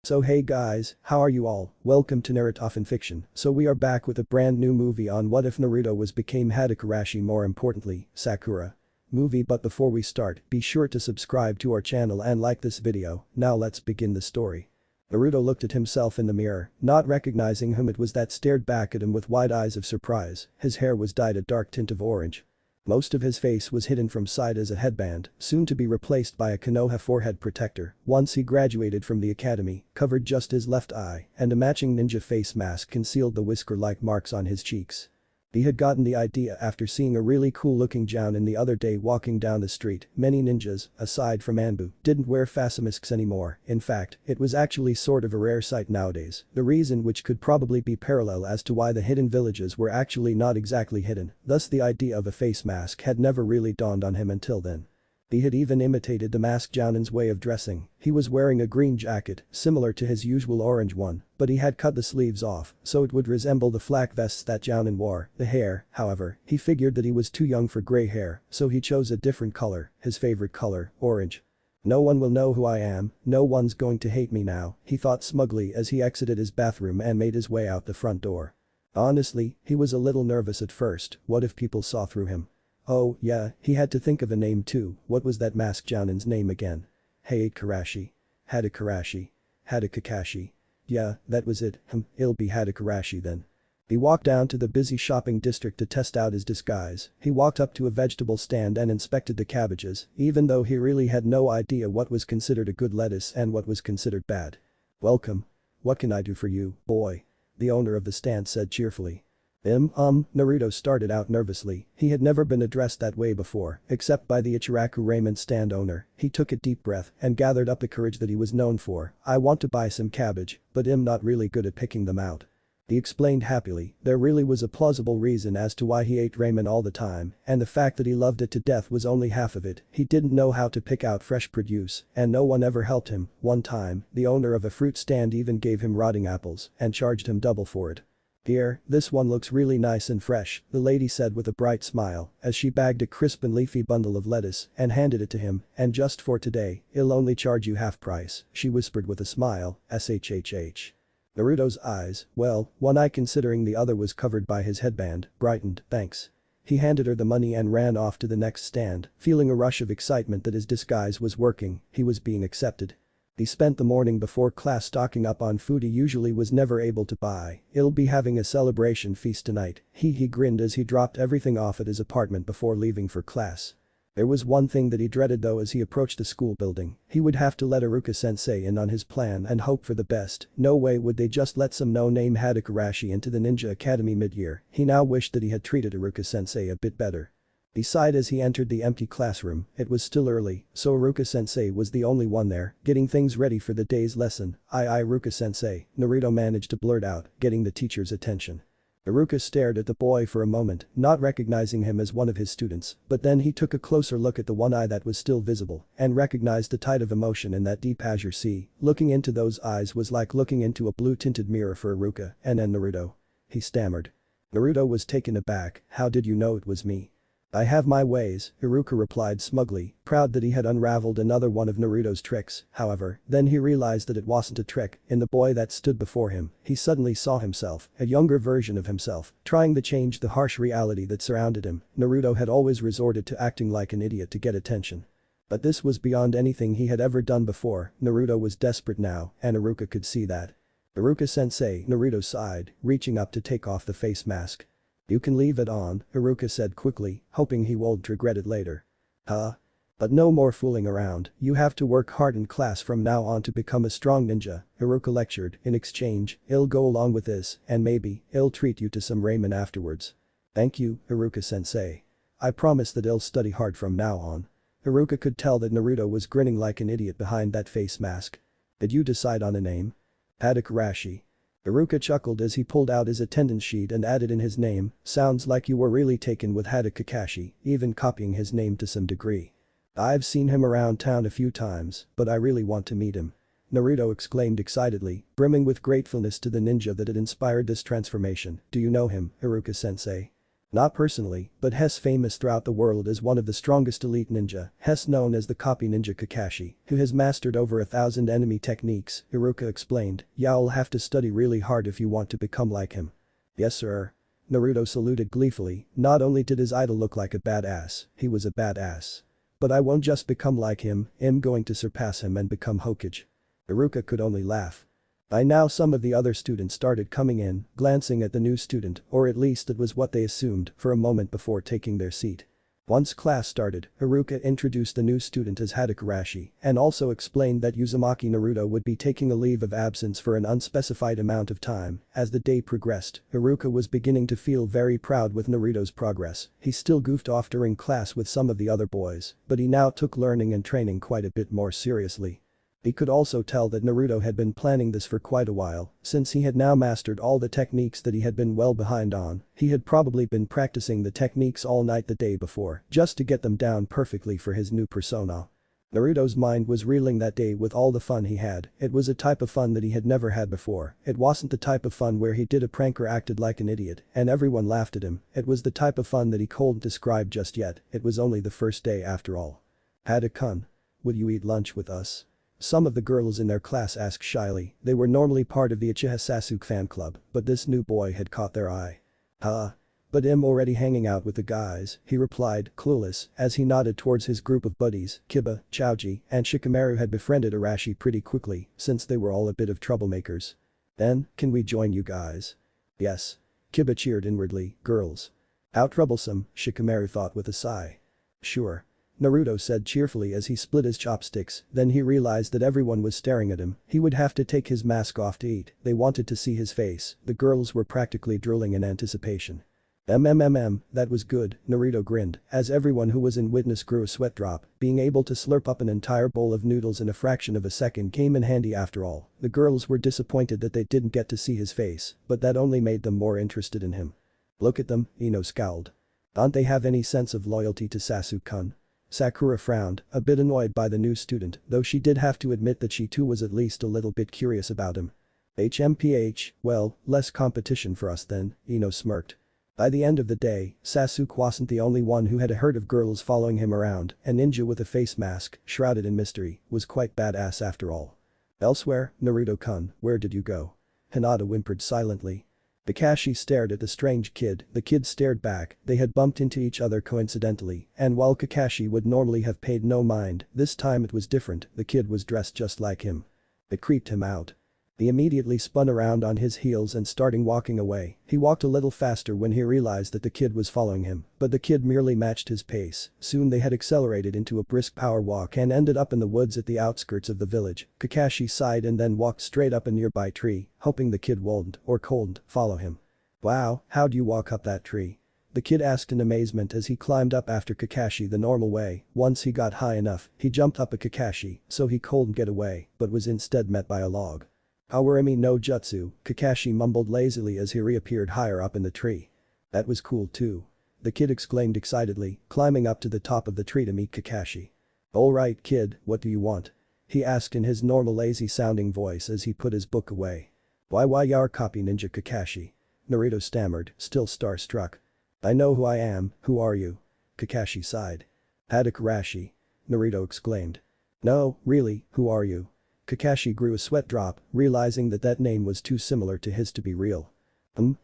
So hey guys, how are you all? Welcome to Naruto Fanfiction. So we are back with a brand new movie on what if Naruto was became Hatake Arashi, more importantly, Sakura movie. But before we start, be sure to subscribe to our channel and like this video. Now let's begin the story. Naruto looked at himself in the mirror, not recognizing whom it was that stared back at him with wide eyes of surprise. His hair was dyed a dark tint of orange. Most of his face was hidden from sight as a headband, soon to be replaced by a Konoha forehead protector. Once he graduated from the academy, covered just his left eye, and a matching ninja face mask concealed the whisker-like marks on his cheeks. He had gotten the idea after seeing a really cool-looking Jounin the other day walking down the street. Many ninjas, aside from Anbu, didn't wear face masks anymore. In fact, it was actually sort of a rare sight nowadays. The reason which could probably be parallel as to why the hidden villages were actually not exactly hidden. Thus the idea of a face mask had never really dawned on him until then. He had even imitated the masked Jounin's way of dressing. He was wearing a green jacket, similar to his usual orange one, but he had cut the sleeves off, so it would resemble the flak vests that Jounin wore. The hair, however, he figured that he was too young for grey hair, so he chose a different color, his favorite color, orange. No one will know who I am, no one's going to hate me now, he thought smugly as he exited his bathroom and made his way out the front door. Honestly, he was a little nervous at first. What if people saw through him? Oh, yeah, he had to think of a name too. What was that masked Jounin's name again? Hatake Arashi. Hatake Arashi. Hatake Kakashi. Yeah, that was it. It'll be Hatake Arashi then. He walked down to the busy shopping district to test out his disguise. He walked up to a vegetable stand and inspected the cabbages, even though he really had no idea what was considered a good lettuce and what was considered bad. Welcome. What can I do for you, boy? The owner of the stand said cheerfully. Naruto started out nervously. He had never been addressed that way before, except by the Ichiraku ramen stand owner. He took a deep breath and gathered up the courage that he was known for. I want to buy some cabbage, but I'm not really good at picking them out. He explained happily. There really was a plausible reason as to why he ate ramen all the time, and the fact that he loved it to death was only half of it. He didn't know how to pick out fresh produce, and no one ever helped him. One time, the owner of a fruit stand even gave him rotting apples and charged him double for it. Here, this one looks really nice and fresh, the lady said with a bright smile as she bagged a crisp and leafy bundle of lettuce and handed it to him. And just for today, I'll only charge you half price, she whispered with a smile, shhh. Naruto's eyes, well, one eye considering the other was covered by his headband, brightened. Thanks. He handed her the money and ran off to the next stand, feeling a rush of excitement that his disguise was working. He was being accepted. He spent the morning before class stocking up on food he usually was never able to buy. He'll be having a celebration feast tonight. He grinned as he dropped everything off at his apartment before leaving for class. There was one thing that he dreaded though as he approached the school building. He would have to let Iruka-sensei in on his plan and hope for the best. No way would they just let some no-name Hatake Arashi into the ninja academy mid-year. He now wished that he had treated Iruka-sensei a bit better. He sighed as he entered the empty classroom. It was still early, so Iruka-sensei was the only one there, getting things ready for the day's lesson. Iruka-sensei, Naruto managed to blurt out, getting the teacher's attention. Iruka stared at the boy for a moment, not recognizing him as one of his students, but then he took a closer look at the one eye that was still visible and recognized the tide of emotion in that deep azure sea. Looking into those eyes was like looking into a blue-tinted mirror for Iruka, and then Naruto. He stammered. Naruto was taken aback. How did you know it was me? I have my ways, Iruka replied smugly, proud that he had unraveled another one of Naruto's tricks. However, then he realized that it wasn't a trick. In the boy that stood before him, he suddenly saw himself, a younger version of himself, trying to change the harsh reality that surrounded him. Naruto had always resorted to acting like an idiot to get attention. But this was beyond anything he had ever done before. Naruto was desperate now, and Iruka could see that. Iruka-sensei, Naruto sighed, reaching up to take off the face mask. You can leave it on, Iruka said quickly, hoping he won't regret it later. Huh? But no more fooling around, you have to work hard in class from now on to become a strong ninja, Iruka lectured. In exchange, I'll go along with this, and maybe, I'll treat you to some ramen afterwards. Thank you, Iruka-sensei. I promise that I'll study hard from now on. Iruka could tell that Naruto was grinning like an idiot behind that face mask. Did you decide on a name? Hatake Arashi. Iruka chuckled as he pulled out his attendance sheet and added in his name. Sounds like you were really taken with Hatake Kakashi, even copying his name to some degree. I've seen him around town a few times, but I really want to meet him. Naruto exclaimed excitedly, brimming with gratefulness to the ninja that had inspired this transformation. Do you know him, Iruka-sensei? Not personally, but Hess famous throughout the world as one of the strongest elite ninja, Hess known as the copy ninja Kakashi, who has mastered over 1,000 enemy techniques, Iruka explained. You'll have to study really hard if you want to become like him. Yes sir. Naruto saluted gleefully, not only did his idol look like a badass, he was a badass. But I won't just become like him, I'm going to surpass him and become Hokage. Iruka could only laugh. By now some of the other students started coming in, glancing at the new student, or at least it was what they assumed for a moment before taking their seat. Once class started, Iruka introduced the new student as Hatake Arashi and also explained that Uzumaki Naruto would be taking a leave of absence for an unspecified amount of time. As the day progressed, Iruka was beginning to feel very proud with Naruto's progress. He still goofed off during class with some of the other boys, but he now took learning and training quite a bit more seriously. He could also tell that Naruto had been planning this for quite a while, since he had now mastered all the techniques that he had been well behind on. He had probably been practicing the techniques all night the day before, just to get them down perfectly for his new persona. Naruto's mind was reeling that day with all the fun he had. It was a type of fun that he had never had before. It wasn't the type of fun where he did a prank or acted like an idiot and everyone laughed at him. It was the type of fun that he couldn't describe just yet. It was only the first day after all. Hatake-kun, would you eat lunch with us? Some of the girls in their class asked shyly. They were normally part of the Uchiha Sasuke fan club, but this new boy had caught their eye. But I'm already hanging out with the guys, he replied, clueless, as he nodded towards his group of buddies. Kiba, Chaoji, and Shikamaru had befriended Arashi pretty quickly, since they were all a bit of troublemakers. Then, can we join you guys? Yes. Kiba cheered inwardly, girls. How troublesome, Shikamaru thought with a sigh. Sure. Naruto said cheerfully as he split his chopsticks, then he realized that everyone was staring at him. He would have to take his mask off to eat. They wanted to see his face. The girls were practically drooling in anticipation. That was good, Naruto grinned, as everyone who was in witness grew a sweat drop. Being able to slurp up an entire bowl of noodles in a fraction of a second came in handy after all. The girls were disappointed that they didn't get to see his face, but that only made them more interested in him. Look at them, Ino scowled. Don't they have any sense of loyalty to Sasuke-kun? Sakura frowned, a bit annoyed by the new student, though she did have to admit that she too was at least a little bit curious about him. HMPH, well, less competition for us then, Ino smirked. By the end of the day, Sasuke wasn't the only one who had a herd of girls following him around. A ninja with a face mask, shrouded in mystery, was quite badass after all. Elsewhere, Naruto-kun, where did you go? Hinata whimpered silently. Kakashi stared at the strange kid, the kid stared back. They had bumped into each other coincidentally, and while Kakashi would normally have paid no mind, this time it was different. The kid was dressed just like him. It creeped him out. He immediately spun around on his heels and starting walking away. He walked a little faster when he realized that the kid was following him, but the kid merely matched his pace. Soon they had accelerated into a brisk power walk and ended up in the woods at the outskirts of the village. Kakashi sighed and then walked straight up a nearby tree, hoping the kid wouldn't or couldn't follow him. Wow, how'd you walk up that tree? The kid asked in amazement as he climbed up after Kakashi the normal way. Once he got high enough, he jumped up a Kakashi so he couldn't get away, but was instead met by a log. Awarimi no jutsu, Kakashi mumbled lazily as he reappeared higher up in the tree. That was cool too. The kid exclaimed excitedly, climbing up to the top of the tree to meet Kakashi. Alright kid, what do you want? He asked in his normal lazy sounding voice as he put his book away. Why you're copy ninja Kakashi? Naruto stammered, still starstruck. I know who I am, who are you? Kakashi sighed. Hatake Arashi. Naruto exclaimed. No, really, who are you? Kakashi grew a sweat drop, realizing that that name was too similar to his to be real.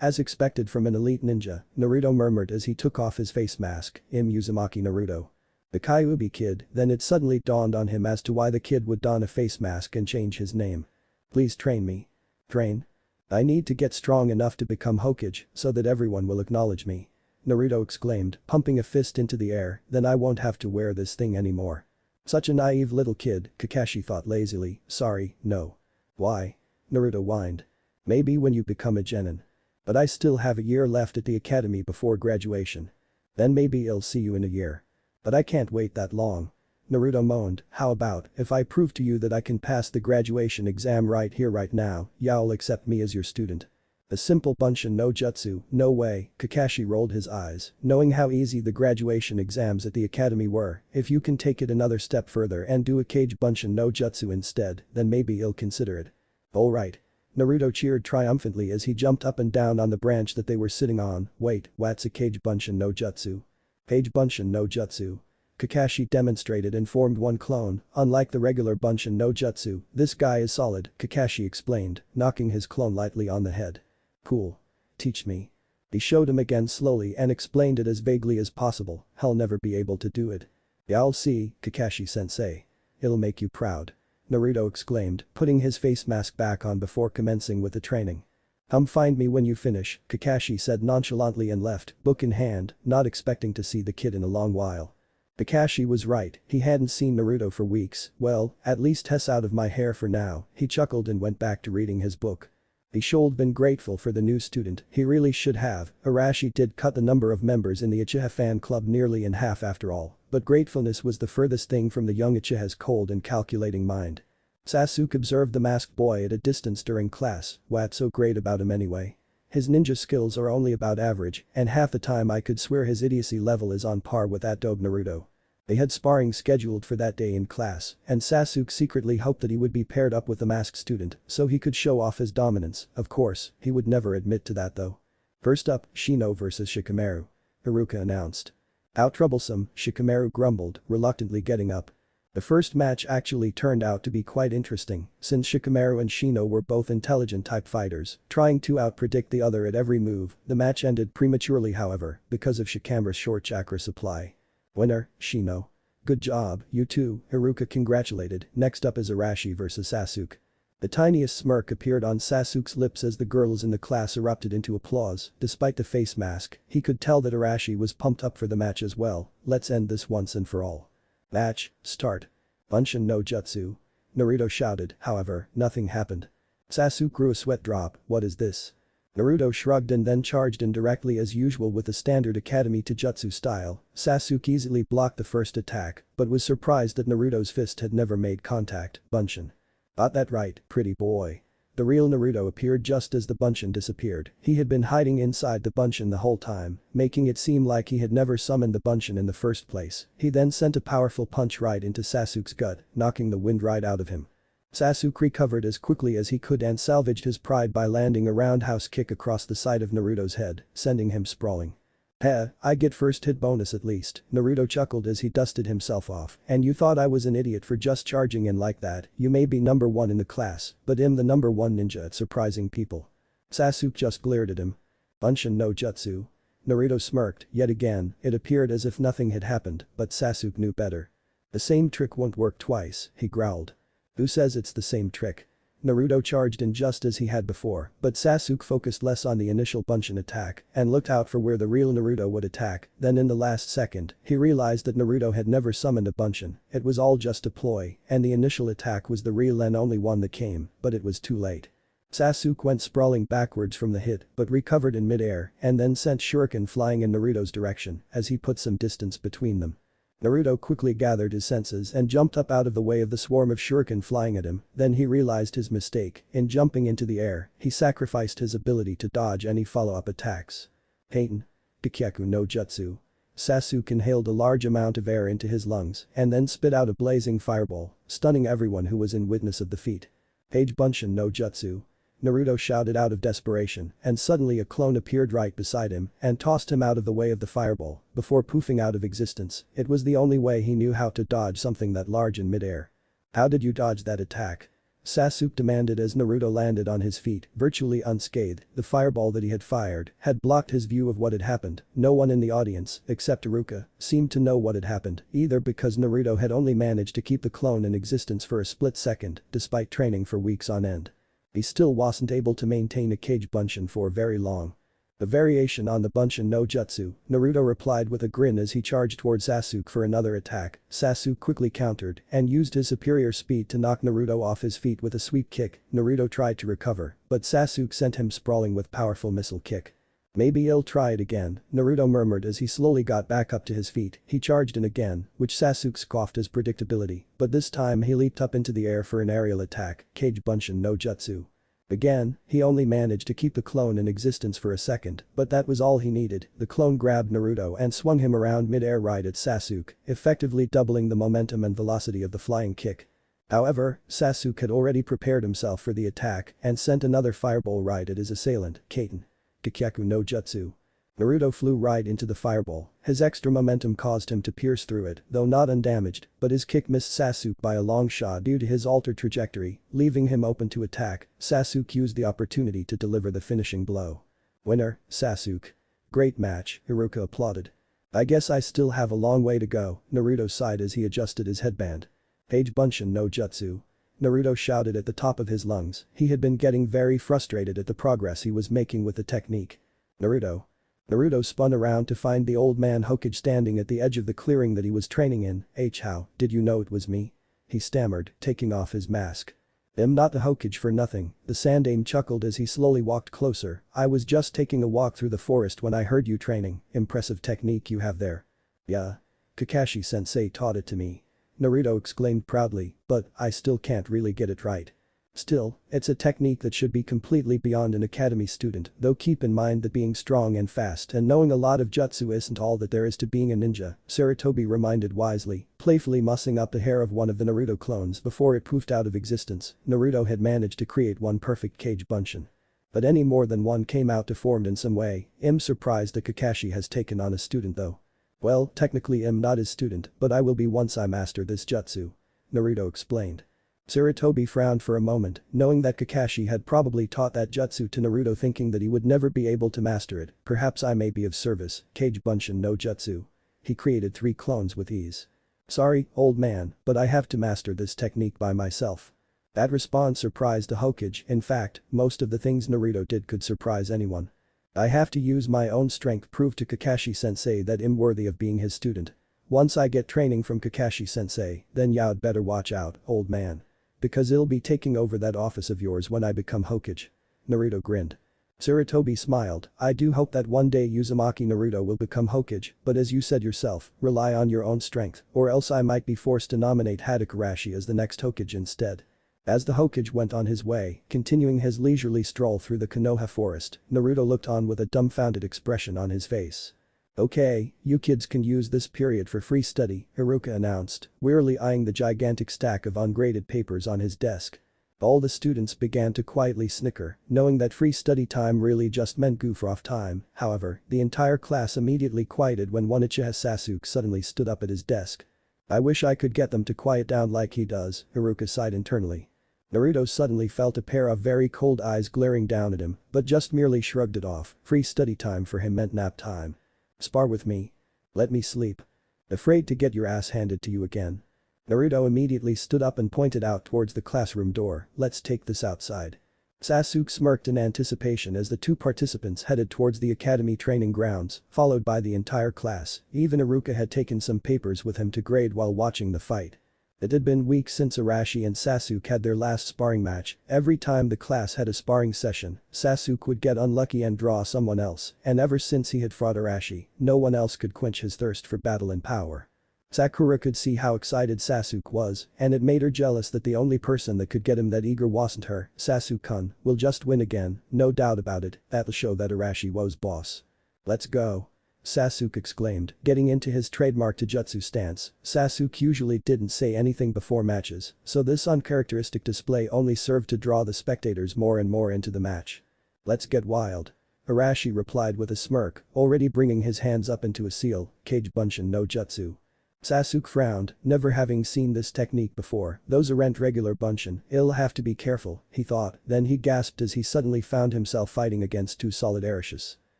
As expected from an elite ninja, Naruto murmured as he took off his face mask, Uzumaki Naruto. The Kyuubi kid, then it suddenly dawned on him as to why the kid would don a face mask and change his name. Please train me. Train? I need to get strong enough to become Hokage so that everyone will acknowledge me. Naruto exclaimed, pumping a fist into the air, then I won't have to wear this thing anymore. Such a naive little kid, Kakashi thought lazily, sorry, no. Why? Naruto whined. Maybe when you become a genin. But I still have a year left at the academy before graduation. Then maybe I'll see you in a year. But I can't wait that long. Naruto moaned, how about if I prove to you that I can pass the graduation exam right here right now, you'll accept me as your student. A simple bunshin no jutsu, no way, Kakashi rolled his eyes, knowing how easy the graduation exams at the academy were. If you can take it another step further and do a cage bunshin no jutsu instead, then maybe he'll consider it. Alright. Naruto cheered triumphantly as he jumped up and down on the branch that they were sitting on. Wait, what's a Kage Bunshin no Jutsu? Kage Bunshin no Jutsu. Kakashi demonstrated and formed one clone, unlike the regular Bunshin no Jutsu, this guy is solid, Kakashi explained, knocking his clone lightly on the head. Cool. Teach me. He showed him again slowly and explained it as vaguely as possible, I'll never be able to do it. Yeah, I'll see, Kakashi-sensei. It'll make you proud. Naruto exclaimed, putting his face mask back on before commencing with the training. Come find me when you finish, Kakashi said nonchalantly and left, book in hand, not expecting to see the kid in a long while. Kakashi was right, he hadn't seen Naruto for weeks, well, at least Tess out of my hair for now, he chuckled and went back to reading his book. He should been grateful for the new student, he really should have, Arashi did cut the number of members in the Uchiha fan club nearly in half after all, but gratefulness was the furthest thing from the young Uchiha's cold and calculating mind. Sasuke observed the masked boy at a distance during class, what's so great about him anyway? His ninja skills are only about average, and half the time I could swear his idiocy level is on par with that dope Naruto. They had sparring scheduled for that day in class, and Sasuke secretly hoped that he would be paired up with the masked student so he could show off his dominance, of course, he would never admit to that though. First up, Shino vs Shikamaru. Haruka announced. How troublesome, Shikamaru grumbled, reluctantly getting up. The first match actually turned out to be quite interesting, since Shikamaru and Shino were both intelligent-type fighters, trying to outpredict the other at every move. The match ended prematurely however, because of Shikamaru's short chakra supply. Winner, Shino. Good job, you two, Haruka congratulated. Next up is Arashi vs Sasuke. The tiniest smirk appeared on Sasuke's lips as the girls in the class erupted into applause. Despite the face mask, he could tell that Arashi was pumped up for the match as well. Let's end this once and for all. Match, start. Bunshin no Jutsu. Naruto shouted, however, nothing happened. Sasuke grew a sweat drop, what is this? Naruto shrugged and then charged in directly as usual with the standard Academy Taijutsu style. Sasuke easily blocked the first attack, but was surprised that Naruto's fist had never made contact. Bunshin. Got that right, pretty boy. The real Naruto appeared just as the Bunshin disappeared. He had been hiding inside the Bunshin the whole time, making it seem like he had never summoned the Bunshin in the first place. He then sent a powerful punch right into Sasuke's gut, knocking the wind right out of him. Sasuke recovered as quickly as he could and salvaged his pride by landing a roundhouse kick across the side of Naruto's head, sending him sprawling. Heh, I get first hit bonus at least, Naruto chuckled as he dusted himself off, and you thought I was an idiot for just charging in like that, you may be number one in the class, but I'm the number one ninja at surprising people. Sasuke just glared at him. Bunshin no Jutsu. Naruto smirked, yet again, it appeared as if nothing had happened, but Sasuke knew better. The same trick won't work twice, he growled. Who says it's the same trick? Naruto charged in just as he had before, but Sasuke focused less on the initial Bunshin attack and looked out for where the real Naruto would attack. Then in the last second, he realized that Naruto had never summoned a Bunshin, it was all just a ploy, and the initial attack was the real and only one that came, but it was too late. Sasuke went sprawling backwards from the hit but recovered in midair and then sent shuriken flying in Naruto's direction as he put some distance between them. Naruto quickly gathered his senses and jumped up out of the way of the swarm of shuriken flying at him, then he realized his mistake. In jumping into the air, he sacrificed his ability to dodge any follow-up attacks. Heitan. Kikyaku no Jutsu. Sasuke inhaled a large amount of air into his lungs and then spit out a blazing fireball, stunning everyone who was in witness of the feat. Kage Bunshin no Jutsu. Naruto shouted out of desperation, and suddenly a clone appeared right beside him and tossed him out of the way of the fireball before poofing out of existence. It was the only way he knew how to dodge something that large in midair. How did you dodge that attack? Sasuke demanded as Naruto landed on his feet, virtually unscathed. The fireball that he had fired had blocked his view of what had happened. No one in the audience, except Haruka, seemed to know what had happened, either because Naruto had only managed to keep the clone in existence for a split second, despite training for weeks on end. He still wasn't able to maintain a Kage Bunshin for very long. The variation on the Bunshin no Jutsu, Naruto replied with a grin as he charged towards Sasuke for another attack. Sasuke quickly countered and used his superior speed to knock Naruto off his feet with a sweep kick. Naruto tried to recover, but Sasuke sent him sprawling with powerful missile kick. Maybe he'll try it again, Naruto murmured as he slowly got back up to his feet. He charged in again, which Sasuke scoffed as predictability, but this time he leaped up into the air for an aerial attack, Kage Bunshin no Jutsu. Again, he only managed to keep the clone in existence for a second, but that was all he needed. The clone grabbed Naruto and swung him around mid-air right at Sasuke, effectively doubling the momentum and velocity of the flying kick. However, Sasuke had already prepared himself for the attack and sent another fireball right at his assailant, Kaiten. Kikyaku no Jutsu. Naruto flew right into the fireball. His extra momentum caused him to pierce through it, though not undamaged, but his kick missed Sasuke by a long shot due to his altered trajectory, leaving him open to attack. Sasuke used the opportunity to deliver the finishing blow. Winner, Sasuke. Great match, Iruka applauded. I guess I still have a long way to go, Naruto sighed as he adjusted his headband. Page Bunshin no Jutsu. Naruto shouted at the top of his lungs. He had been getting very frustrated at the progress he was making with the technique. Naruto. Naruto spun around to find the old man Hokage standing at the edge of the clearing that he was training in. How did you know it was me? He stammered, taking off his mask. I'm not the Hokage for nothing, the Sandaime chuckled as he slowly walked closer. I was just taking a walk through the forest when I heard you training. Impressive technique you have there. Yeah. Kakashi-sensei taught it to me. Naruto exclaimed proudly, but I still can't really get it right. Still, it's a technique that should be completely beyond an academy student, though keep in mind that being strong and fast and knowing a lot of jutsu isn't all that there is to being a ninja, Sarutobi reminded wisely, playfully mussing up the hair of one of the Naruto clones before it poofed out of existence. Naruto had managed to create one perfect Kage Bunshin. But any more than one came out deformed in some way. I'm surprised that Kakashi has taken on a student though. Well, technically I'm not his student, but I will be once I master this jutsu. Naruto explained. Sarutobi frowned for a moment, knowing that Kakashi had probably taught that jutsu to Naruto thinking that he would never be able to master it. Perhaps I may be of service, Kage Bunshin no Jutsu. He created 3 clones with ease. Sorry, old man, but I have to master this technique by myself. That response surprised the Hokage. In fact, most of the things Naruto did could surprise anyone. I have to use my own strength prove to Kakashi-sensei that I'm worthy of being his student. Once I get training from Kakashi-sensei, then you'd better watch out, old man. Because I'll be taking over that office of yours when I become Hokage. Naruto grinned. Sarutobi smiled. I do hope that one day Uzumaki Naruto will become Hokage, but as you said yourself, rely on your own strength, or else I might be forced to nominate Hatake Arashi as the next Hokage instead. As the Hokage went on his way, continuing his leisurely stroll through the Konoha forest, Naruto looked on with a dumbfounded expression on his face. Okay, you kids can use this period for free study, Iruka announced, wearily eyeing the gigantic stack of ungraded papers on his desk. All the students began to quietly snicker, knowing that free study time really just meant goof-off time. However, the entire class immediately quieted when one Uchiha Sasuke suddenly stood up at his desk. I wish I could get them to quiet down like he does, Iruka sighed internally. Naruto suddenly felt a pair of very cold eyes glaring down at him, but just merely shrugged it off. Free study time for him meant nap time. Spar with me. Let me sleep. Afraid to get your ass handed to you again. Naruto immediately stood up and pointed out towards the classroom door. Let's take this outside. Sasuke smirked in anticipation as the 2 participants headed towards the academy training grounds, followed by the entire class. Even Iruka had taken some papers with him to grade while watching the fight. It had been weeks since Arashi and Sasuke had their last sparring match. Every time the class had a sparring session, Sasuke would get unlucky and draw someone else, and ever since he had fought Arashi, no one else could quench his thirst for battle and power. Sakura could see how excited Sasuke was, and it made her jealous that the only person that could get him that eager wasn't her. Sasuke-kun will just win again, no doubt about it, that'll show that Arashi was boss. Let's go. Sasuke exclaimed, getting into his trademark Taijutsu stance. Sasuke usually didn't say anything before matches, so this uncharacteristic display only served to draw the spectators more and more into the match. Let's get wild. Arashi replied with a smirk, already bringing his hands up into a seal, Kage Bunshin no Jutsu. Sasuke frowned, never having seen this technique before. Those aren't regular Bunshin, I'll have to be careful, he thought, then he gasped as he suddenly found himself fighting against 2 solid Arashis.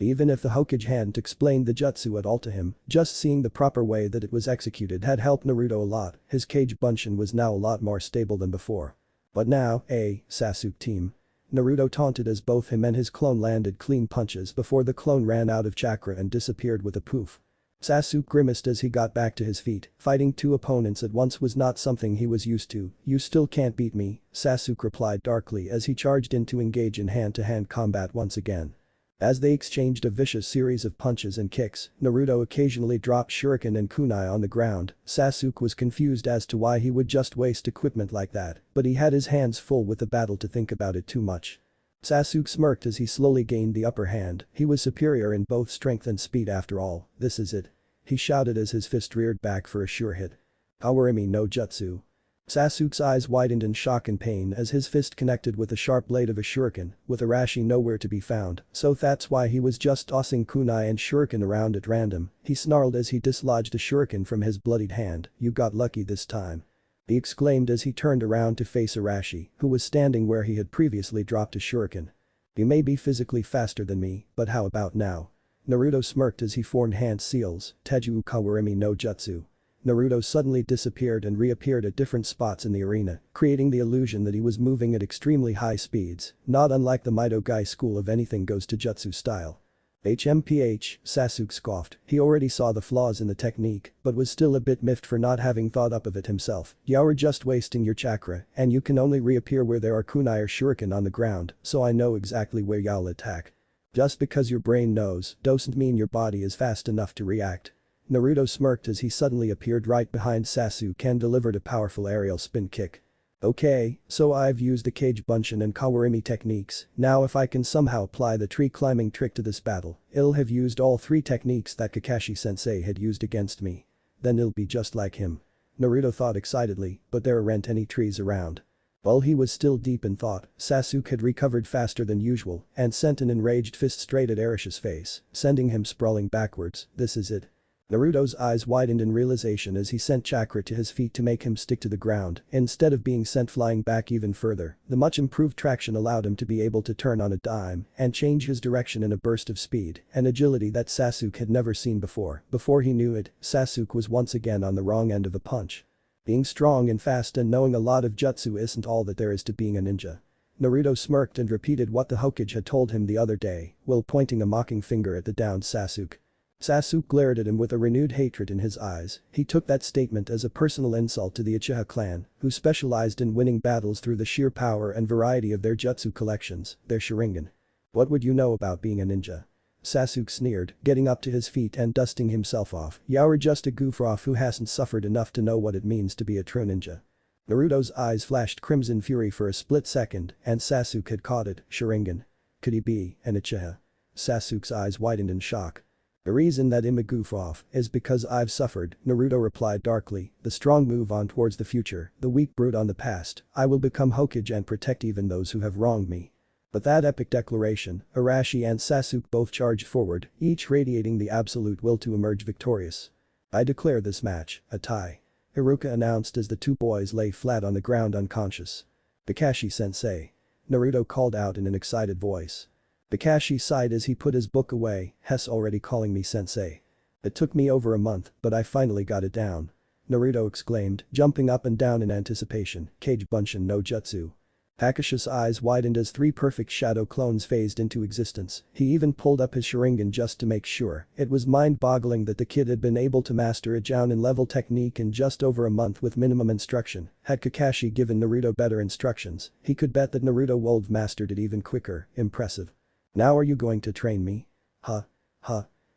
Even if the Hokage hadn't explained the jutsu at all to him, just seeing the proper way that it was executed had helped Naruto a lot. His Kage Bunshin was now a lot more stable than before. But now, Sasuke team. Naruto taunted as both him and his clone landed clean punches before the clone ran out of chakra and disappeared with a poof. Sasuke grimaced as he got back to his feet. Fighting 2 opponents at once was not something he was used to. You still can't beat me, Sasuke replied darkly as he charged in to engage in hand-to-hand combat once again. As they exchanged a vicious series of punches and kicks, Naruto occasionally dropped shuriken and kunai on the ground. Sasuke was confused as to why he would just waste equipment like that, but he had his hands full with the battle to think about it too much. Sasuke smirked as he slowly gained the upper hand. He was superior in both strength and speed after all. This is it. He shouted as his fist reared back for a sure hit. Awarimi no Jutsu. Sasuke's eyes widened in shock and pain as his fist connected with the sharp blade of a shuriken, with Arashi nowhere to be found, so that's why he was just tossing kunai and shuriken around at random, he snarled as he dislodged a shuriken from his bloodied hand, "You got lucky this time." He exclaimed as he turned around to face Arashi, who was standing where he had previously dropped a shuriken. "You may be physically faster than me, but how about now?" Naruto smirked as he formed hand seals, Teju Kawarimi no Jutsu. Naruto suddenly disappeared and reappeared at different spots in the arena, creating the illusion that he was moving at extremely high speeds, not unlike the Mitogai school of anything goes to jutsu style. HMPH, Sasuke scoffed, he already saw the flaws in the technique, but was still a bit miffed for not having thought up of it himself. "You're just wasting your chakra, and you can only reappear where there are kunai or shuriken on the ground, so I know exactly where you'll attack. Just because your brain knows, doesn't mean your body is fast enough to react." Naruto smirked as he suddenly appeared right behind Sasuke and delivered a powerful aerial spin kick. "Okay, so I've used the Cage Bunshin and Kawarimi techniques, now if I can somehow apply the tree climbing trick to this battle, it'll have used all three techniques that Kakashi-sensei had used against me. Then it'll be just like him." Naruto thought excitedly, but there aren't any trees around. While he was still deep in thought, Sasuke had recovered faster than usual and sent an enraged fist straight at Arashi's face, sending him sprawling backwards. "This is it." Naruto's eyes widened in realization as he sent chakra to his feet to make him stick to the ground, instead of being sent flying back even further. The much improved traction allowed him to be able to turn on a dime and change his direction in a burst of speed and agility that Sasuke had never seen before. Before he knew it, Sasuke was once again on the wrong end of a punch. Being strong and fast and knowing a lot of jutsu isn't all that there is to being a ninja. Naruto smirked and repeated what the Hokage had told him the other day, while pointing a mocking finger at the downed Sasuke. Sasuke glared at him with a renewed hatred in his eyes. He took that statement as a personal insult to the Uchiha clan, who specialized in winning battles through the sheer power and variety of their jutsu collections, their Sharingan. "What would you know about being a ninja?" Sasuke sneered, getting up to his feet and dusting himself off. "You're just a goof-off who hasn't suffered enough to know what it means to be a true ninja." Naruto's eyes flashed crimson fury for a split second, and Sasuke had caught it. Sharingan. Could he be an Uchiha? Sasuke's eyes widened in shock. "The reason that I'm a goof-off is because I've suffered," Naruto replied darkly, "the strong move on towards the future, the weak brood on the past, I will become Hokage and protect even those who have wronged me." With that epic declaration, Arashi and Sasuke both charged forward, each radiating the absolute will to emerge victorious. "I declare this match a tie," Iruka announced as the two boys lay flat on the ground unconscious. "Kakashi-sensei," Naruto called out in an excited voice. Kakashi sighed as he put his book away, "Hess already calling me sensei. It took me over a month, but I finally got it down." Naruto exclaimed, jumping up and down in anticipation, "Cage Bunshin no Jutsu." Takashi's eyes widened as three perfect shadow clones phased into existence. He even pulled up his Sharingan just to make sure. It was mind-boggling that the kid had been able to master a Jounin level technique in just over a month with minimum instruction. Had Kakashi given Naruto better instructions, he could bet that Naruto would have mastered it even quicker. Impressive. "Now are you going to train me?" Huh.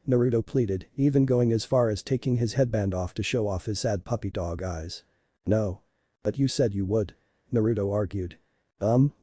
Naruto pleaded, even going as far as taking his headband off to show off his sad puppy dog eyes. "No. But you said you would," Naruto argued.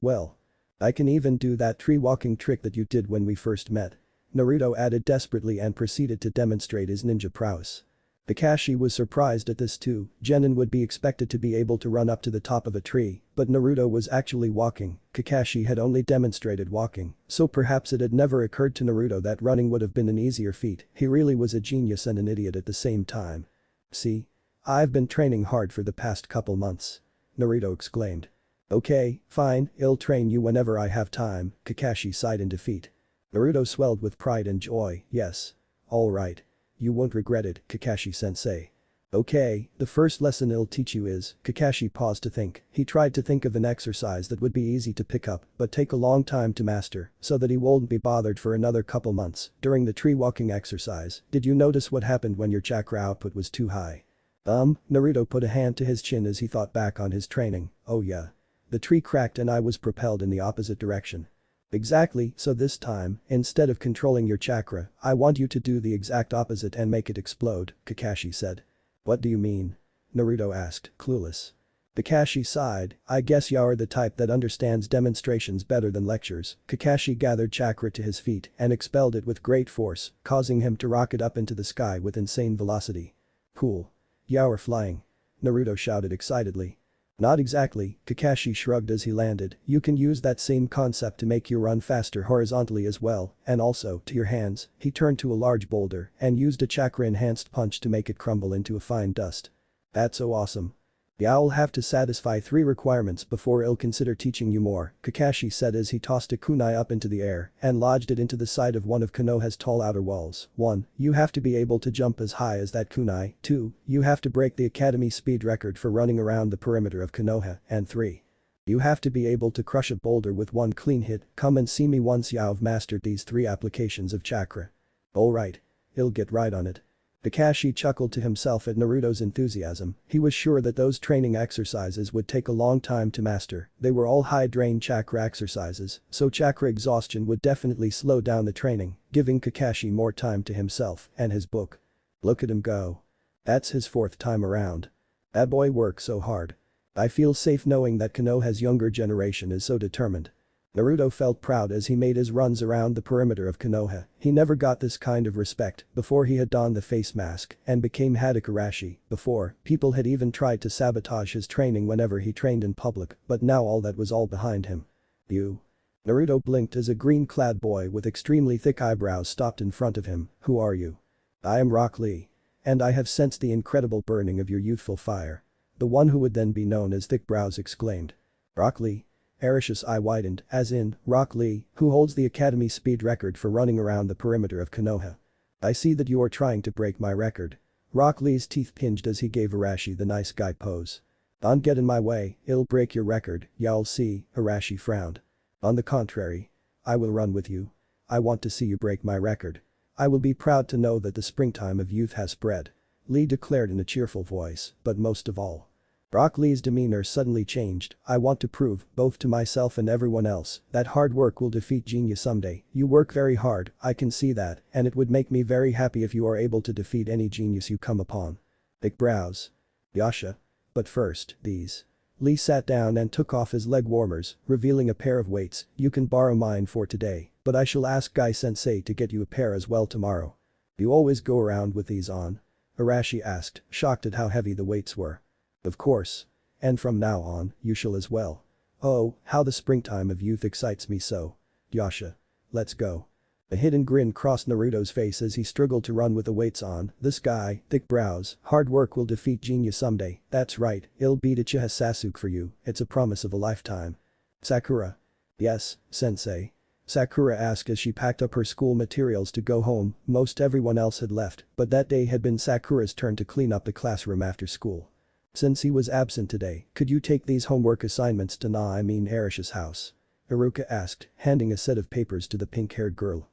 Well. I can even do that tree walking trick that you did when we first met." Naruto added desperately and proceeded to demonstrate his ninja prowess. Kakashi was surprised at this too. Genin would be expected to be able to run up to the top of a tree, but Naruto was actually walking. Kakashi had only demonstrated walking, so perhaps it had never occurred to Naruto that running would have been an easier feat. He really was a genius and an idiot at the same time. "See? I've been training hard for the past couple months," Naruto exclaimed. "Okay, fine, I'll train you whenever I have time," Kakashi sighed in defeat. Naruto swelled with pride and joy. "Yes. Alright. You won't regret it, Kakashi-sensei." "Okay, the first lesson I'll teach you is," Kakashi paused to think. He tried to think of an exercise that would be easy to pick up but take a long time to master so that he won't be bothered for another couple months. "During the tree walking exercise, did you notice what happened when your chakra output was too high?" Naruto put a hand to his chin as he thought back on his training. "Oh yeah. The tree cracked and I was propelled in the opposite direction." "Exactly, so this time, instead of controlling your chakra, I want you to do the exact opposite and make it explode," Kakashi said. "What do you mean?" Naruto asked, clueless. Kakashi sighed, "I guess you're the type that understands demonstrations better than lectures." Kakashi gathered chakra to his feet and expelled it with great force, causing him to rocket up into the sky with insane velocity. "Cool. You're flying," Naruto shouted excitedly. Not exactly, Kakashi shrugged as he landed. You can use that same concept to make you run faster horizontally as well, and also, to your hands. He turned to a large boulder and used a chakra-enhanced punch to make it crumble into a fine dust. That's so awesome. Yeah, I'll have to satisfy 3 requirements before I'll consider teaching you more, Kakashi said as he tossed a kunai up into the air and lodged it into the side of one of Konoha's tall outer walls. 1. You have to be able to jump as high as that kunai. 2. You have to break the academy speed record for running around the perimeter of Konoha. And 3. You have to be able to crush a boulder with one clean hit. Come and see me once you've mastered these 3 applications of chakra. Alright. I'll get right on it. Kakashi chuckled to himself at Naruto's enthusiasm. He was sure that those training exercises would take a long time to master. They were all high-drain chakra exercises, so chakra exhaustion would definitely slow down the training, giving Kakashi more time to himself and his book. Look at him go. That's his 4th time around. That boy works so hard. I feel safe knowing that Konoha's younger generation is so determined. Naruto felt proud as he made his runs around the perimeter of Konoha. He never got this kind of respect before he had donned the face mask and became Hatake Arashi. Before, people had even tried to sabotage his training whenever he trained in public, but now all that was all behind him. You. Naruto blinked as a green-clad boy with extremely thick eyebrows stopped in front of him. Who are you? I am Rock Lee. And I have sensed the incredible burning of your youthful fire. The one who would then be known as Thick Brows exclaimed. Rock Lee? Arash's eye widened, as in, Rock Lee, who holds the academy speed record for running around the perimeter of Konoha. I see that you are trying to break my record. Rock Lee's teeth pinched as he gave Arashi the nice guy pose. Don't get in my way, it'll break your record, you'll see, Arashi frowned. On the contrary. I will run with you. I want to see you break my record. I will be proud to know that the springtime of youth has spread. Lee declared in a cheerful voice, but most of all. Rock Lee's demeanor suddenly changed. I want to prove, both to myself and everyone else, that hard work will defeat genius someday. You work very hard, I can see that, and it would make me very happy if you are able to defeat any genius you come upon. Thick brows. Yasha. But first, these. Lee sat down and took off his leg warmers, revealing a pair of weights. You can borrow mine for today, but I shall ask Guy-sensei to get you a pair as well tomorrow. You always go around with these on? Arashi asked, shocked at how heavy the weights were. Of course. And from now on, you shall as well. Oh, how the springtime of youth excites me so. Yasha. Let's go. A hidden grin crossed Naruto's face as he struggled to run with the weights on. This guy, thick brows, hard work will defeat genius someday. That's right, it'll beat Uchiha Sasuke for you, it's a promise of a lifetime. Sakura. Yes, sensei. Sakura asked as she packed up her school materials to go home. Most everyone else had left, but that day had been Sakura's turn to clean up the classroom after school. Since he was absent today, could you take these homework assignments to Arash's house? Iruka asked, handing a set of papers to the pink-haired girl.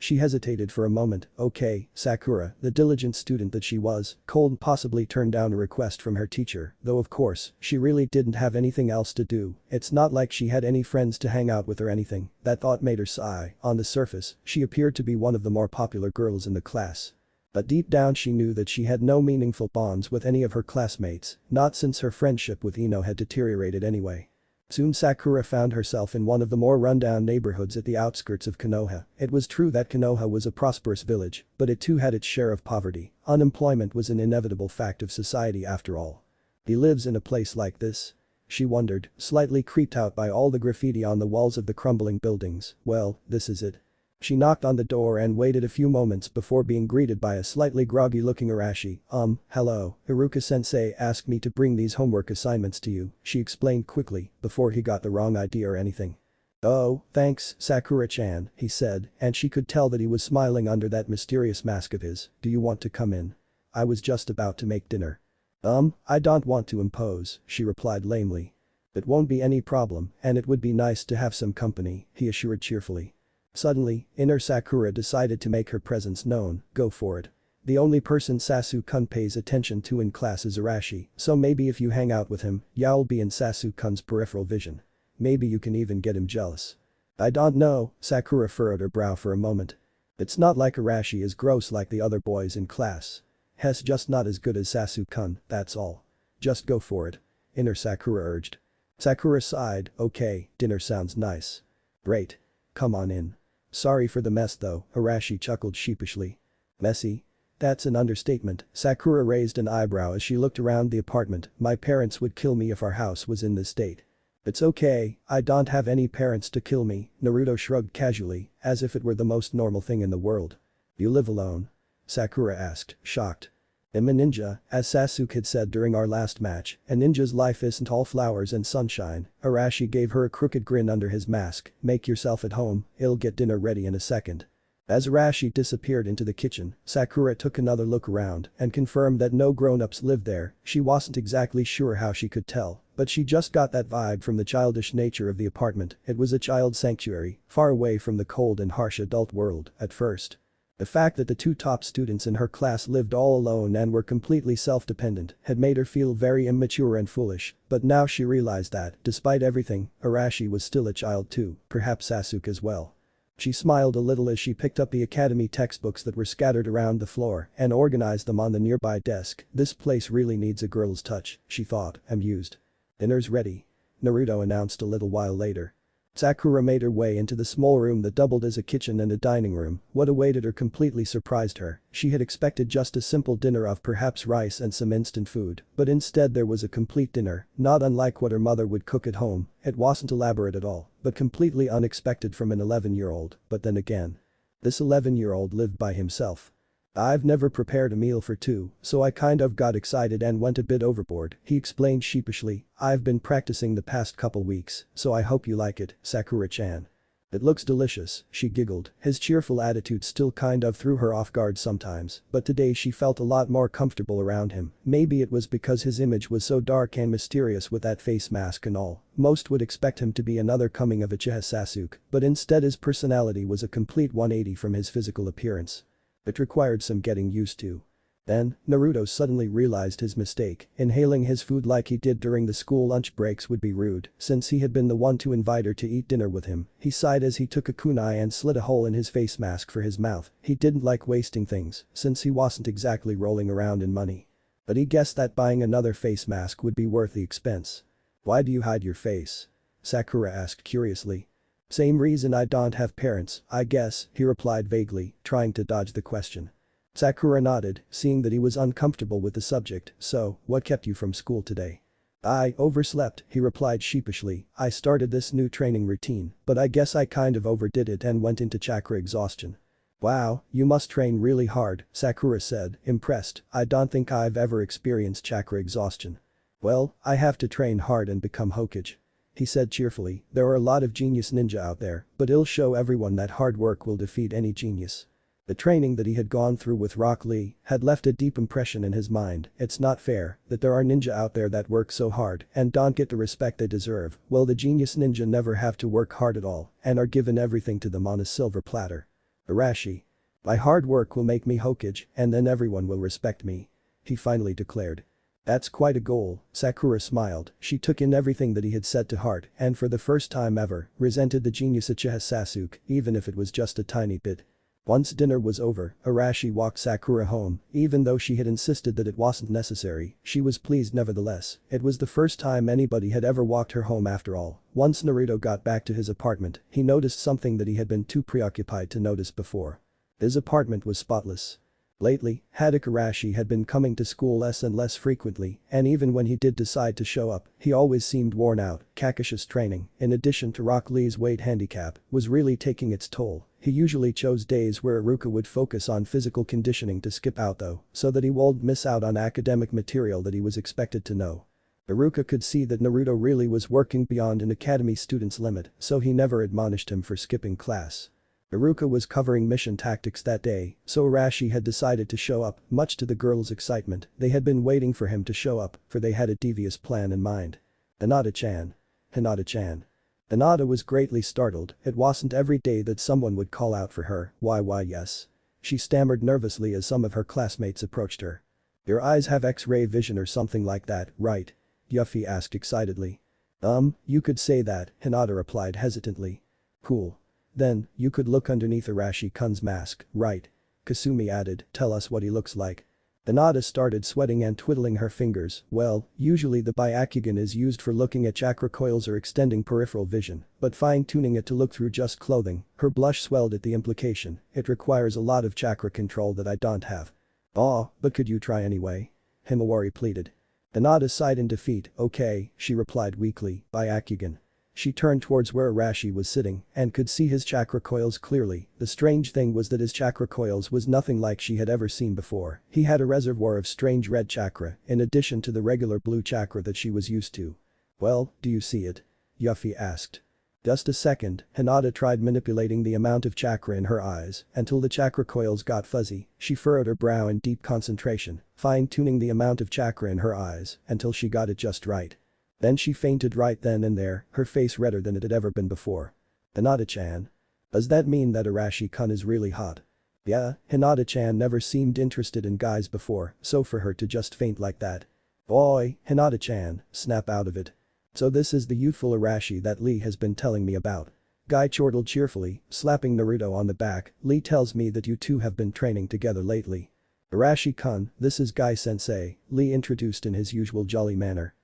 She hesitated for a moment. Okay, Sakura, the diligent student that she was, cold possibly turned down a request from her teacher, though of course, she really didn't have anything else to do. It's not like she had any friends to hang out with or anything. That thought made her sigh. On the surface, she appeared to be one of the more popular girls in the class. But deep down she knew that she had no meaningful bonds with any of her classmates, not since her friendship with Ino had deteriorated anyway. Soon Sakura found herself in one of the more rundown neighborhoods at the outskirts of Konoha. It was true that Konoha was a prosperous village, but it too had its share of poverty. Unemployment was an inevitable fact of society after all. He lives in a place like this? She wondered, slightly creeped out by all the graffiti on the walls of the crumbling buildings. Well, this is it. She knocked on the door and waited a few moments before being greeted by a slightly groggy-looking Arashi. Hello, Iruka-sensei asked me to bring these homework assignments to you, she explained quickly, before he got the wrong idea or anything. Oh, thanks, Sakura-chan, he said, and she could tell that he was smiling under that mysterious mask of his. Do you want to come in? I was just about to make dinner. I don't want to impose, she replied lamely. It won't be any problem, and it would be nice to have some company, he assured cheerfully. Suddenly, inner Sakura decided to make her presence known. Go for it. The only person Sasuke-kun pays attention to in class is Arashi, so maybe if you hang out with him, you'll be in Sasuke-kun's peripheral vision. Maybe you can even get him jealous. I don't know, Sakura furrowed her brow for a moment. It's not like Arashi is gross like the other boys in class. He's just not as good as Sasuke-kun, that's all. Just go for it. Inner Sakura urged. Sakura sighed. Okay, dinner sounds nice. Great. Come on in. Sorry for the mess though, Arashi chuckled sheepishly. Messy? That's an understatement. Sakura raised an eyebrow as she looked around the apartment. My parents would kill me if our house was in this state. It's okay, I don't have any parents to kill me, Naruto shrugged casually, as if it were the most normal thing in the world. You live alone? Sakura asked, shocked. I'm a ninja, as Sasuke had said during our last match, a ninja's life isn't all flowers and sunshine. Arashi gave her a crooked grin under his mask, make yourself at home, I'll get dinner ready in a second. As Arashi disappeared into the kitchen, Sakura took another look around and confirmed that no grown-ups lived there. She wasn't exactly sure how she could tell, but she just got that vibe from the childish nature of the apartment. It was a child sanctuary, far away from the cold and harsh adult world, at first. The fact that the two top students in her class lived all alone and were completely self-dependent had made her feel very immature and foolish, but now she realized that, despite everything, Arashi was still a child too, perhaps Sasuke as well. She smiled a little as she picked up the academy textbooks that were scattered around the floor and organized them on the nearby desk. This place really needs a girl's touch, she thought, amused. Dinner's ready. Naruto announced a little while later. Sakura made her way into the small room that doubled as a kitchen and a dining room. What awaited her completely surprised her. She had expected just a simple dinner of perhaps rice and some instant food, but instead there was a complete dinner, not unlike what her mother would cook at home. It wasn't elaborate at all, but completely unexpected from an 11-year-old, but then again. This 11-year-old lived by himself. I've never prepared a meal for two, so I kind of got excited and went a bit overboard, he explained sheepishly. I've been practicing the past couple weeks, so I hope you like it, Sakura-chan. It looks delicious, she giggled. His cheerful attitude still kind of threw her off guard sometimes, but today she felt a lot more comfortable around him. Maybe it was because his image was so dark and mysterious with that face mask and all. Most would expect him to be another coming of age Sasuke, but instead his personality was a complete 180 from his physical appearance. It required some getting used to. Then, Naruto suddenly realized his mistake. Inhaling his food like he did during the school lunch breaks would be rude, since he had been the one to invite her to eat dinner with him. He sighed as he took a kunai and slit a hole in his face mask for his mouth. He didn't like wasting things, since he wasn't exactly rolling around in money. But he guessed that buying another face mask would be worth the expense. Why do you hide your face? Sakura asked curiously. Same reason I don't have parents, I guess, he replied vaguely, trying to dodge the question. Sakura nodded, seeing that he was uncomfortable with the subject. So, what kept you from school today? I overslept, he replied sheepishly. I started this new training routine, but I guess I kind of overdid it and went into chakra exhaustion. Wow, you must train really hard, Sakura said, impressed. I don't think I've ever experienced chakra exhaustion. Well, I have to train hard and become Hokage. He said cheerfully. There are a lot of genius ninja out there, but it'll show everyone that hard work will defeat any genius. The training that he had gone through with Rock Lee had left a deep impression in his mind. It's not fair that there are ninja out there that work so hard and don't get the respect they deserve, while the genius ninja never have to work hard at all and are given everything to them on a silver platter. Arashi. My hard work will make me Hokage and then everyone will respect me. He finally declared. That's quite a goal, Sakura smiled. She took in everything that he had said to heart and for the first time ever, resented the genius Uchiha Sasuke, even if it was just a tiny bit. Once dinner was over, Arashi walked Sakura home, even though she had insisted that it wasn't necessary, she was pleased nevertheless. It was the first time anybody had ever walked her home after all. Once Naruto got back to his apartment, he noticed something that he had been too preoccupied to notice before. His apartment was spotless. Lately, Hatake Arashi had been coming to school less and less frequently, and even when he did decide to show up, he always seemed worn out. Kakashi's training, in addition to Rock Lee's weight handicap, was really taking its toll. He usually chose days where Iruka would focus on physical conditioning to skip out though, so that he wouldn't miss out on academic material that he was expected to know. Iruka could see that Naruto really was working beyond an academy student's limit, so he never admonished him for skipping class. Iruka was covering mission tactics that day, so Arashi had decided to show up, much to the girls' excitement. They had been waiting for him to show up, for they had a devious plan in mind. Hinata-chan. Hinata-chan. Hinata was greatly startled. It wasn't every day that someone would call out for her. Why yes. She stammered nervously as some of her classmates approached her. Your eyes have X-ray vision or something like that, right? Yuffie asked excitedly. You could say that, Hinata replied hesitantly. Cool. Then, you could look underneath Arashi-kun's mask, right? Kasumi added, tell us what he looks like. Hinata started sweating and twiddling her fingers. Well, usually the Byakugan is used for looking at chakra coils or extending peripheral vision, but fine-tuning it to look through just clothing. Her blush swelled at the implication. It requires a lot of chakra control that I don't have. Aw, but could you try anyway? Himawari pleaded. Hinata sighed in defeat. Okay, she replied weakly, Byakugan. She turned towards where Arashi was sitting and could see his chakra coils clearly. The strange thing was that his chakra coils was nothing like she had ever seen before. He had a reservoir of strange red chakra in addition to the regular blue chakra that she was used to. Well, do you see it? Yuffie asked. Just a second, Hinata tried manipulating the amount of chakra in her eyes until the chakra coils got fuzzy. She furrowed her brow in deep concentration, fine-tuning the amount of chakra in her eyes until she got it just right. Then she fainted right then and there, her face redder than it had ever been before. Hinata-chan. Does that mean that Arashi-kun is really hot? Yeah, Hinata-chan never seemed interested in guys before, so for her to just faint like that. Boy, Hinata-chan, snap out of it. So this is the youthful Arashi that Lee has been telling me about. Guy chortled cheerfully, slapping Naruto on the back. Lee tells me that you two have been training together lately. Arashi-kun, this is Guy-sensei, Lee introduced in his usual jolly manner.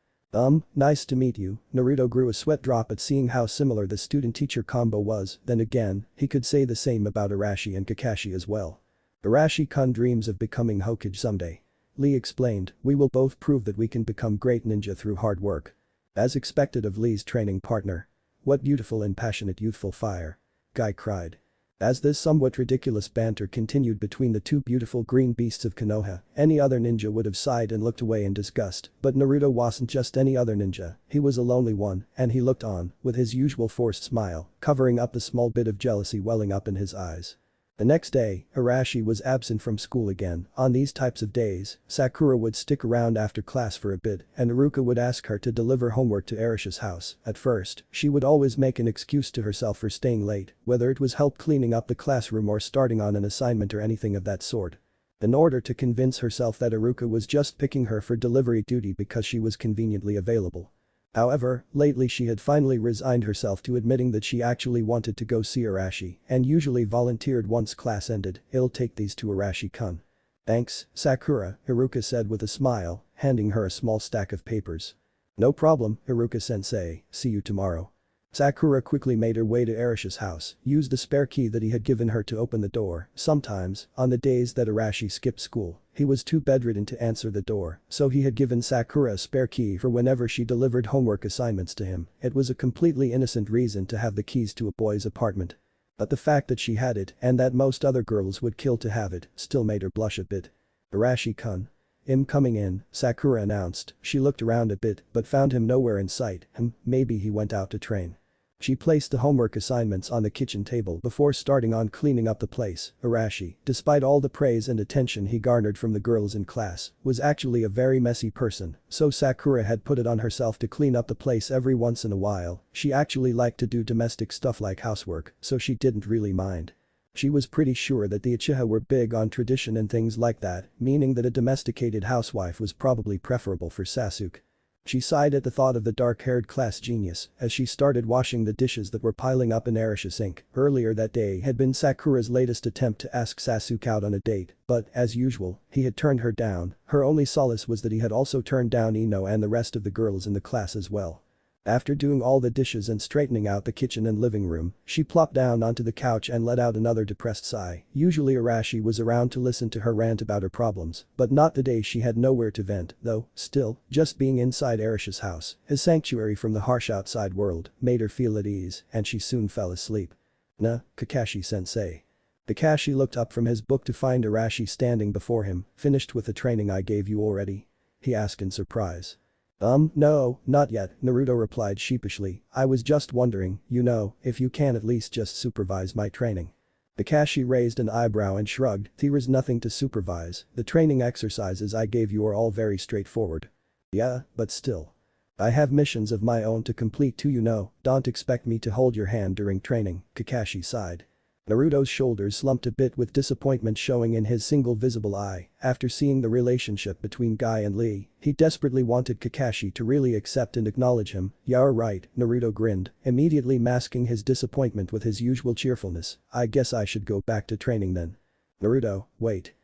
Nice to meet you. Naruto grew a sweat drop at seeing how similar the student-teacher combo was. Then again, he could say the same about Arashi and Kakashi as well. Arashi-kun dreams of becoming Hokage someday. Lee explained, we will both prove that we can become great ninja through hard work. As expected of Lee's training partner. What beautiful and passionate youthful fire. Guy cried. As this somewhat ridiculous banter continued between the two beautiful green beasts of Konoha, any other ninja would have sighed and looked away in disgust, but Naruto wasn't just any other ninja, he was a lonely one, and he looked on, with his usual forced smile, covering up the small bit of jealousy welling up in his eyes. The next day, Arashi was absent from school again. On these types of days, Sakura would stick around after class for a bit and Haruka would ask her to deliver homework to Arash's house. At first, she would always make an excuse to herself for staying late, whether it was help cleaning up the classroom or starting on an assignment or anything of that sort. In order to convince herself that Haruka was just picking her for delivery duty because she was conveniently available. However, lately she had finally resigned herself to admitting that she actually wanted to go see Arashi and usually volunteered once class ended. I'll take these to Arashi-kun. Thanks, Sakura, Haruka said with a smile, handing her a small stack of papers. No problem, Haruka-sensei, see you tomorrow. Sakura quickly made her way to Arash's house, used a spare key that he had given her to open the door. Sometimes, on the days that Arashi skipped school, he was too bedridden to answer the door, so he had given Sakura a spare key for whenever she delivered homework assignments to him. It was a completely innocent reason to have the keys to a boy's apartment. But the fact that she had it and that most other girls would kill to have it still made her blush a bit. Arashi-kun. Him coming in, Sakura announced. She looked around a bit but found him nowhere in sight. Maybe he went out to train. She placed the homework assignments on the kitchen table before starting on cleaning up the place. Arashi, despite all the praise and attention he garnered from the girls in class, was actually a very messy person, so Sakura had put it on herself to clean up the place every once in a while. She actually liked to do domestic stuff like housework, so she didn't really mind. She was pretty sure that the Uchiha were big on tradition and things like that, meaning that a domesticated housewife was probably preferable for Sasuke. She sighed at the thought of the dark-haired class genius as she started washing the dishes that were piling up in Arash's sink. Earlier that day had been Sakura's latest attempt to ask Sasuke out on a date, but, as usual, he had turned her down. Her only solace was that he had also turned down Ino and the rest of the girls in the class as well. After doing all the dishes and straightening out the kitchen and living room, she plopped down onto the couch and let out another depressed sigh. Usually Arashi was around to listen to her rant about her problems, but not today. She had nowhere to vent, though, still, just being inside Arash's house, his sanctuary from the harsh outside world, made her feel at ease, and she soon fell asleep. Kakashi-sensei. Kakashi looked up from his book to find Arashi standing before him. Finished with the training I gave you already? He asked in surprise. No, not yet, Naruto replied sheepishly. I was just wondering, if you can at least just supervise my training. Kakashi raised an eyebrow and shrugged. There's nothing to supervise, the training exercises I gave you are all very straightforward. Yeah, but still. I have missions of my own to complete too. Don't expect me to hold your hand during training, Kakashi sighed. Naruto's shoulders slumped a bit with disappointment showing in his single visible eye. After seeing the relationship between Guy and Lee, he desperately wanted Kakashi to really accept and acknowledge him. You're right, Naruto grinned, immediately masking his disappointment with his usual cheerfulness. I guess I should go back to training then. Naruto, wait.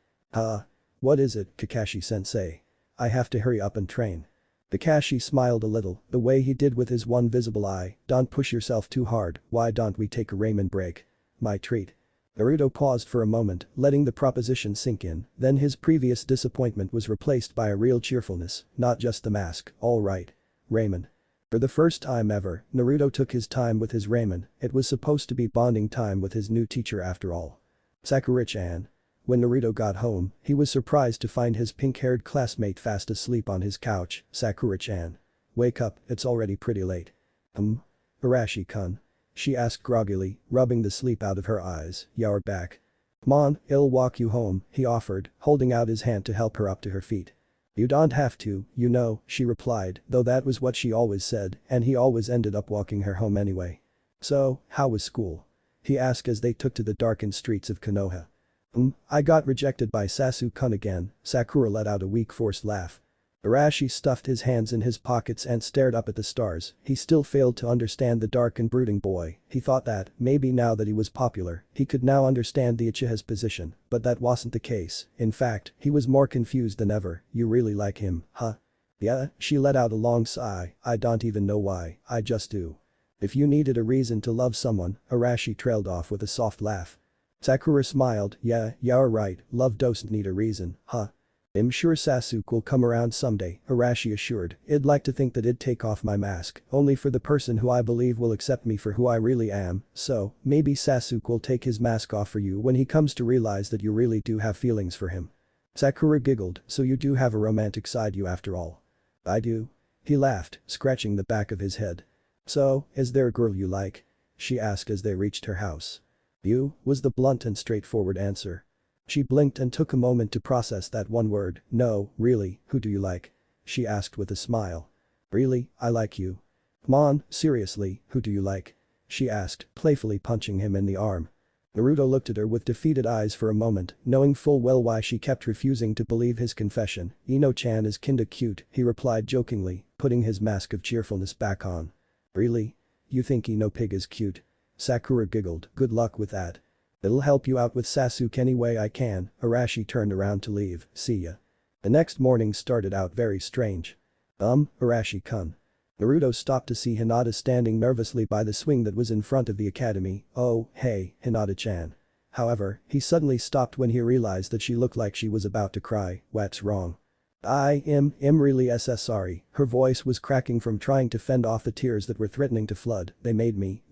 What is it, Kakashi-sensei? I have to hurry up and train. Kakashi smiled a little, the way he did with his one visible eye. Don't push yourself too hard, why don't we take a ramen break? My treat. Naruto paused for a moment, letting the proposition sink in, then his previous disappointment was replaced by a real cheerfulness, not just the mask, all right. Ramen. For the first time ever, Naruto took his time with his ramen, it was supposed to be bonding time with his new teacher after all. Sakura-chan. When Naruto got home, he was surprised to find his pink-haired classmate fast asleep on his couch. Sakura-chan. Wake up, it's already pretty late. Arashi-kun. She asked groggily, rubbing the sleep out of her eyes. You're back. Come on, I'll walk you home, he offered, holding out his hand to help her up to her feet. You don't have to, you know, she replied, though that was what she always said, and he always ended up walking her home anyway. So, how was school? He asked as they took to the darkened streets of Konoha. I got rejected by Sasuke-kun again, Sakura let out a weak forced laugh. Arashi stuffed his hands in his pockets and stared up at the stars, he still failed to understand the dark and brooding boy, he thought that, maybe now that he was popular, he could now understand the Uchiha's position, but that wasn't the case, in fact, he was more confused than ever. You really like him, huh? Yeah, she let out a long sigh, I don't even know why, I just do. If you needed a reason to love someone, Arashi trailed off with a soft laugh. Sakura smiled, yeah, you're right, love doesn't need a reason, huh? I'm sure Sasuke will come around someday, Arashi assured, I'd like to think that I'd take off my mask, only for the person who I believe will accept me for who I really am, so, maybe Sasuke will take his mask off for you when he comes to realize that you really do have feelings for him. Sakura giggled, so you do have a romantic side you after all. I do. He laughed, scratching the back of his head. So, is there a girl you like? She asked as they reached her house. You, was the blunt and straightforward answer. She blinked and took a moment to process that one word. No, really, who do you like? She asked with a smile. Really, I like you. Come on, seriously, who do you like? She asked, playfully punching him in the arm. Naruto looked at her with defeated eyes for a moment, knowing full well why she kept refusing to believe his confession. Ino-chan is kinda cute, he replied jokingly, putting his mask of cheerfulness back on. Really? You think Ino Pig is cute? Sakura giggled, good luck with that. It'll help you out with Sasuke any way I can. Arashi turned around to leave, see ya. The next morning started out very strange. Arashi-kun. Naruto stopped to see Hinata standing nervously by the swing that was in front of the academy. Oh, hey, Hinata-chan. However, he suddenly stopped when he realized that she looked like she was about to cry. What's wrong? I'm really sorry. Her voice was cracking from trying to fend off the tears that were threatening to flood. They made me,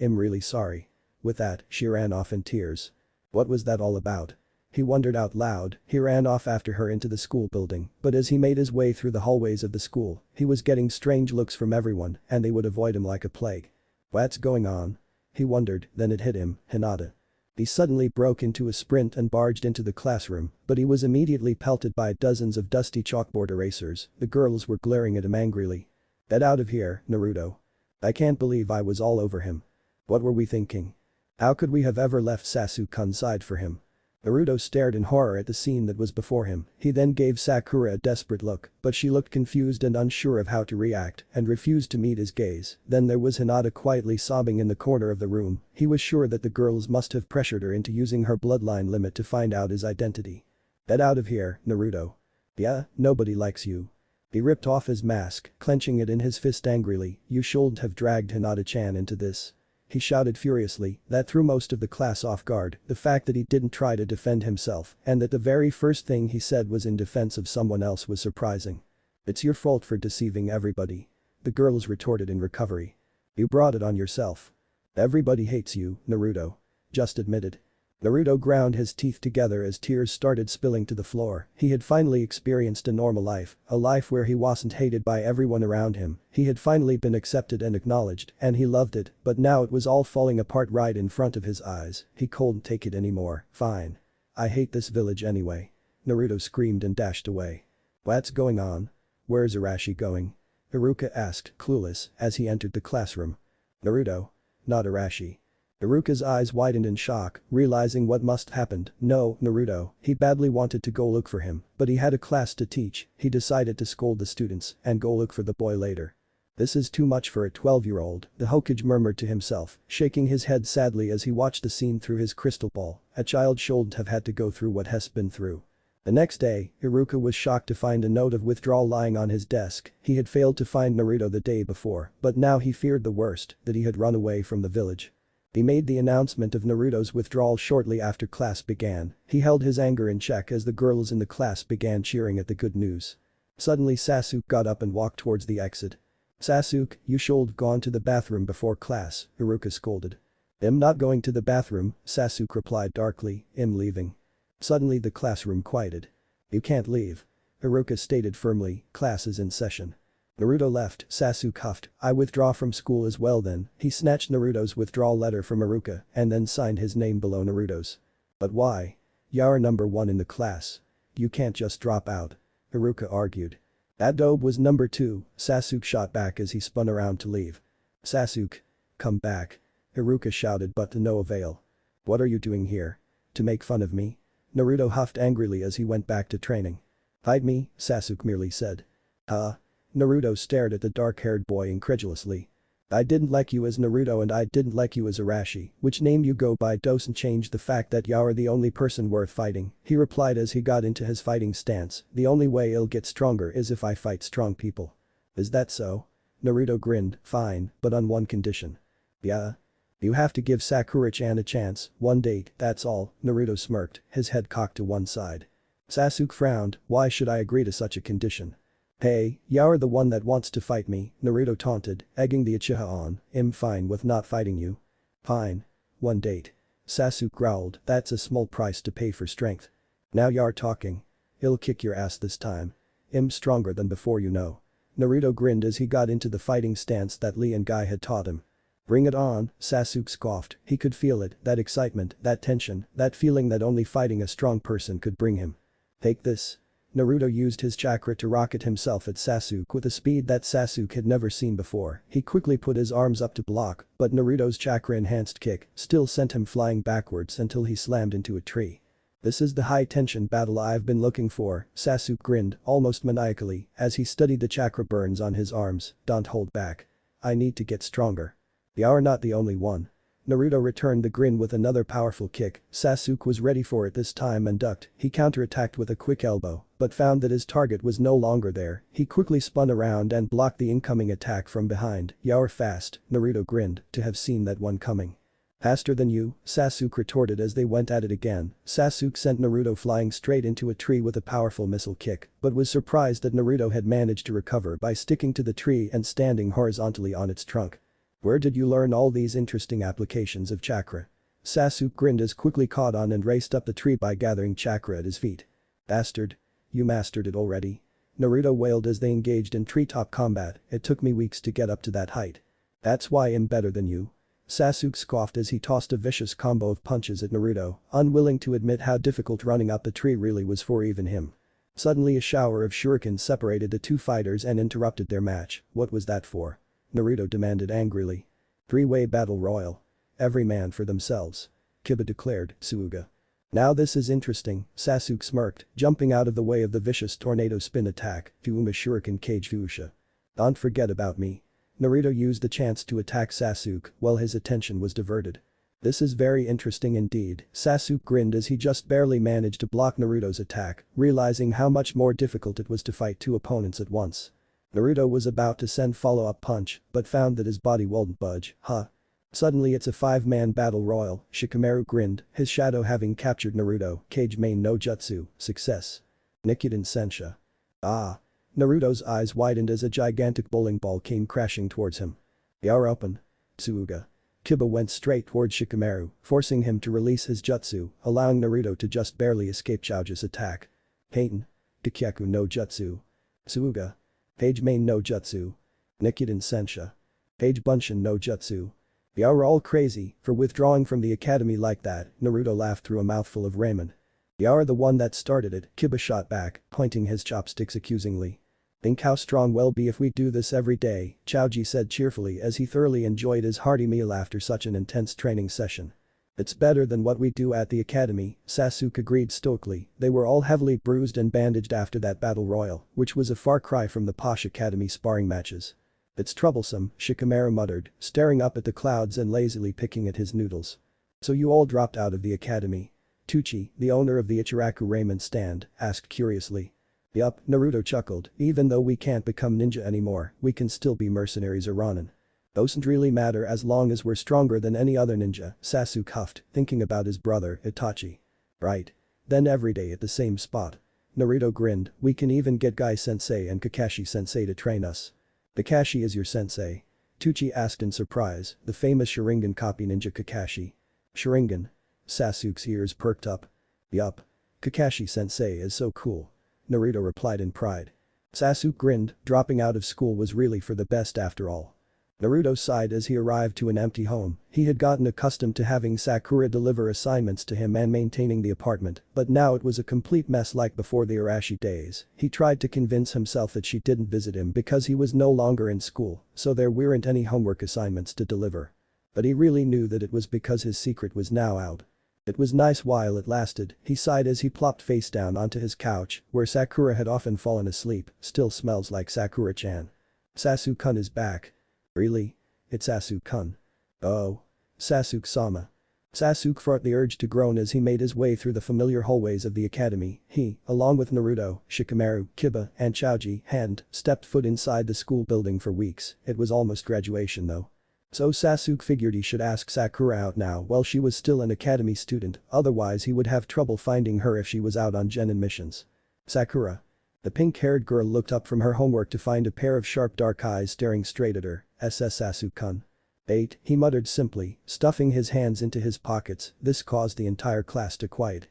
I'm really sorry. With that, she ran off in tears. What was that all about? He wondered out loud. He ran off after her into the school building, but as he made his way through the hallways of the school, he was getting strange looks from everyone, and they would avoid him like a plague. What's going on? He wondered, then it hit him, Hinata. He suddenly broke into a sprint and barged into the classroom, but he was immediately pelted by dozens of dusty chalkboard erasers. The girls were glaring at him angrily. Get out of here, Naruto. I can't believe I was all over him. What were we thinking? How could we have ever left Sasuke-kun's side for him? Naruto stared in horror at the scene that was before him, he then gave Sakura a desperate look, but she looked confused and unsure of how to react, and refused to meet his gaze. Then there was Hinata quietly sobbing in the corner of the room, he was sure that the girls must have pressured her into using her bloodline limit to find out his identity. Get out of here, Naruto. Yeah, nobody likes you. He ripped off his mask, clenching it in his fist angrily, you shouldn't have dragged Hinata-chan into this. He shouted furiously, that threw most of the class off guard, the fact that he didn't try to defend himself, and that the very first thing he said was in defense of someone else was surprising. It's your fault for deceiving everybody. The girls retorted in recovery. You brought it on yourself. Everybody hates you, Naruto. Just admit it. Naruto ground his teeth together as tears started spilling to the floor. He had finally experienced a normal life, a life where he wasn't hated by everyone around him. He had finally been accepted and acknowledged, and he loved it, but now it was all falling apart right in front of his eyes. He couldn't take it anymore. Fine. I hate this village anyway. Naruto screamed and dashed away. What's going on? Where's Arashi going? Iruka asked, clueless, as he entered the classroom. Naruto. Not Arashi. Iruka's eyes widened in shock, realizing what must happened. No, Naruto, he badly wanted to go look for him, but he had a class to teach, he decided to scold the students and go look for the boy later. This is too much for a 12-year-old, the Hokage murmured to himself, shaking his head sadly as he watched the scene through his crystal ball. A child shouldn't have had to go through what he's been through. The next day, Iruka was shocked to find a note of withdrawal lying on his desk. He had failed to find Naruto the day before, but now he feared the worst, that he had run away from the village. He made the announcement of Naruto's withdrawal shortly after class began. He held his anger in check as the girls in the class began cheering at the good news. Suddenly Sasuke got up and walked towards the exit. "Sasuke, you should've gone to the bathroom before class," Iruka scolded. "I'm not going to the bathroom," Sasuke replied darkly, "I'm leaving." Suddenly the classroom quieted. "You can't leave," Iruka stated firmly, "class is in session." Naruto left, Sasuke huffed, "I withdraw from school as well then." He snatched Naruto's withdrawal letter from Iruka and then signed his name below Naruto's. "But why? You're number 1 in the class. You can't just drop out," Iruka argued. "Adobe was number 2, Sasuke shot back as he spun around to leave. "Sasuke. Come back," Iruka shouted but to no avail. "What are you doing here? To make fun of me?" Naruto huffed angrily as he went back to training. "Fight me," Sasuke merely said. "Huh?" Naruto stared at the dark-haired boy incredulously. "I didn't like you as Naruto and I didn't like you as Arashi, which name you go by doesn't change the fact that you're the only person worth fighting," he replied as he got into his fighting stance. "The only way I'll get stronger is if I fight strong people." "Is that so?" Naruto grinned, "Fine, but on one condition." "Yeah? You have to give Sakura-chan a chance, one date, that's all," Naruto smirked, his head cocked to one side. Sasuke frowned, "Why should I agree to such a condition?" "Hey, you're the one that wants to fight me," Naruto taunted, egging the Uchiha on. "I'm fine with not fighting you." "Fine. One date." Sasuke growled, "That's a small price to pay for strength." "Now you're talking. I'll kick your ass this time. I'm stronger than before you know." Naruto grinned as he got into the fighting stance that Lee and Guy had taught him. "Bring it on," Sasuke scoffed, he could feel it, that excitement, that tension, that feeling that only fighting a strong person could bring him. "Take this." Naruto used his chakra to rocket himself at Sasuke with a speed that Sasuke had never seen before. He quickly put his arms up to block, but Naruto's chakra-enhanced kick still sent him flying backwards until he slammed into a tree. "This is the high-tension battle I've been looking for," Sasuke grinned, almost maniacally, as he studied the chakra burns on his arms. "Don't hold back. I need to get stronger." "You're not the only one." Naruto returned the grin with another powerful kick. Sasuke was ready for it this time and ducked. He counterattacked with a quick elbow, but found that his target was no longer there. He quickly spun around and blocked the incoming attack from behind. "You're fast," Naruto grinned, to have seen that one coming. "Faster than you," Sasuke retorted as they went at it again. Sasuke sent Naruto flying straight into a tree with a powerful missile kick, but was surprised that Naruto had managed to recover by sticking to the tree and standing horizontally on its trunk. "Where did you learn all these interesting applications of chakra?" Sasuke grinned as quickly caught on and raced up the tree by gathering chakra at his feet. "Bastard. You mastered it already?" Naruto wailed as they engaged in treetop combat. "It took me weeks to get up to that height." "That's why I'm better than you." Sasuke scoffed as he tossed a vicious combo of punches at Naruto, unwilling to admit how difficult running up the tree really was for even him. Suddenly a shower of shurikens separated the two fighters and interrupted their match. "What was that for?" Naruto demanded angrily. "Three-way battle royal. Every man for themselves," Kiba declared. "Suuga." "Now this is interesting," Sasuke smirked, jumping out of the way of the vicious tornado spin attack. "Fuuma shuriken kage fuusha. Don't forget about me." Naruto used the chance to attack Sasuke while his attention was diverted. "This is very interesting indeed." Sasuke grinned as he just barely managed to block Naruto's attack, realizing how much more difficult it was to fight two opponents at once. Naruto was about to send follow-up punch, but found that his body wouldn't budge. "Huh. Suddenly it's a 5-man battle royal," Shikamaru grinned, his shadow having captured Naruto. "Kage main no jutsu, success. Nikkuden Sensha." "Ah." Naruto's eyes widened as a gigantic bowling ball came crashing towards him. "You're open." "Tsuuga." Kiba went straight towards Shikamaru, forcing him to release his jutsu, allowing Naruto to just barely escape Chouja's attack. "Peiton. Kikyaku no jutsu. Tsuuga. Page main no jutsu. Nikkuden Sensha. Page bunshin no jutsu." "You're all crazy for withdrawing from the academy like that," Naruto laughed through a mouthful of ramen. "You're the one that started it," Kiba shot back, pointing his chopsticks accusingly. "Think how strong we'll be if we do this every day," Chouji said cheerfully as he thoroughly enjoyed his hearty meal after such an intense training session. "It's better than what we do at the academy," Sasuke agreed stoically. They were all heavily bruised and bandaged after that battle royal, which was a far cry from the posh academy sparring matches. "It's troublesome," Shikamaru muttered, staring up at the clouds and lazily picking at his noodles. "So you all dropped out of the academy?" Tucci, the owner of the Ichiraku ramen stand, asked curiously. "Yup," Naruto chuckled, "even though we can't become ninja anymore, we can still be mercenaries or ronin." Doesn't really matter as long as we're stronger than any other ninja, Sasuke huffed, thinking about his brother, Itachi. Right. Then every day at the same spot. Naruto grinned, we can even get Guy-sensei and Kakashi-sensei to train us. Kakashi is your sensei? Tucci asked in surprise, the famous Sharingan copy ninja Kakashi. Sharingan? Sasuke's ears perked up. Yup. Kakashi-sensei is so cool. Naruto replied in pride. Sasuke grinned, dropping out of school was really for the best after all. Naruto sighed as he arrived to an empty home. He had gotten accustomed to having Sakura deliver assignments to him and maintaining the apartment, but now it was a complete mess like before the Arashi days. He tried to convince himself that she didn't visit him because he was no longer in school, so there weren't any homework assignments to deliver. But he really knew that it was because his secret was now out. It was nice while it lasted, he sighed as he plopped face down onto his couch, where Sakura had often fallen asleep, still smells like Sakura-chan. Sasuke-kun is back. Really? It's Sasuke-kun. Oh. Sasuke-sama. Sasuke fought the urge to groan as he made his way through the familiar hallways of the academy. He, along with Naruto, Shikamaru, Kiba, and Choji, hadn't stepped foot inside the school building for weeks. It was almost graduation though. So Sasuke figured he should ask Sakura out now while she was still an academy student, otherwise he would have trouble finding her if she was out on genin missions. Sakura. The pink-haired girl looked up from her homework to find a pair of sharp dark eyes staring straight at her. Sasuke-kun. Bait, he muttered simply, stuffing his hands into his pockets. This caused the entire class to quiet.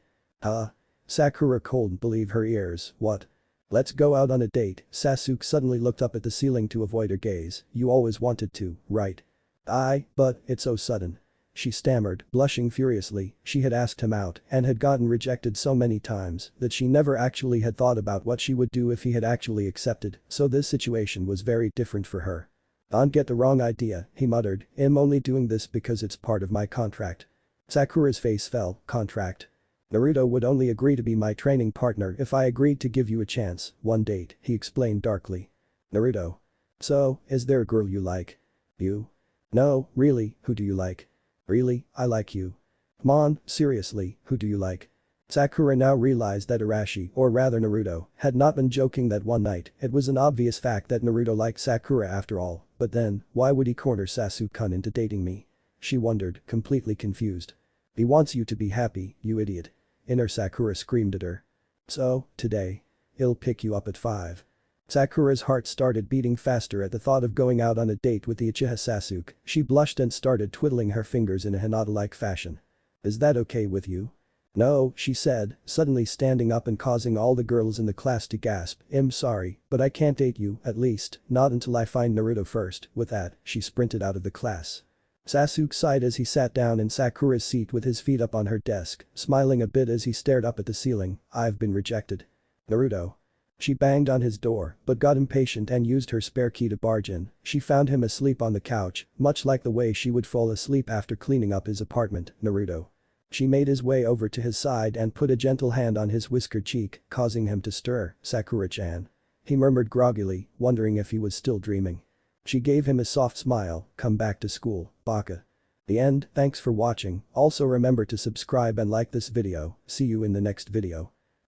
Sakura couldn't believe her ears. What? Let's go out on a date. Sasuke suddenly looked up at the ceiling to avoid her gaze. You always wanted to, right? But it's so sudden. She stammered, blushing furiously. She had asked him out and had gotten rejected so many times that she never actually had thought about what she would do if he had actually accepted, so this situation was very different for her. Don't get the wrong idea, he muttered, I'm only doing this because it's part of my contract. Sakura's face fell, contract. Naruto would only agree to be my training partner if I agreed to give you a chance, one date, he explained darkly. Naruto. So, is there a girl you like? You? No, really, who do you like? Really, I like you. Come on, seriously, who do you like? Sakura now realized that Arashi, or rather Naruto, had not been joking that one night. It was an obvious fact that Naruto liked Sakura after all, but then, why would he corner Sasuke-kun into dating me? She wondered, completely confused. He wants you to be happy, you idiot. Inner Sakura screamed at her. So, today. He'll pick you up at 5. Sakura's heart started beating faster at the thought of going out on a date with the Uchiha Sasuke. She blushed and started twiddling her fingers in a Hinata-like fashion. Is that okay with you? No, she said, suddenly standing up and causing all the girls in the class to gasp. I'm sorry, but I can't date you, at least, not until I find Naruto first. With that, she sprinted out of the class. Sasuke sighed as he sat down in Sakura's seat with his feet up on her desk, smiling a bit as he stared up at the ceiling. I've been rejected. Naruto. She banged on his door, but got impatient and used her spare key to barge in. She found him asleep on the couch, much like the way she would fall asleep after cleaning up his apartment. Naruto. She made his way over to his side and put a gentle hand on his whiskered cheek, causing him to stir. Sakura-chan. He murmured groggily, wondering if he was still dreaming. She gave him a soft smile. Come back to school, baka. The end. Thanks for watching. Also remember to subscribe and like this video. See you in the next video.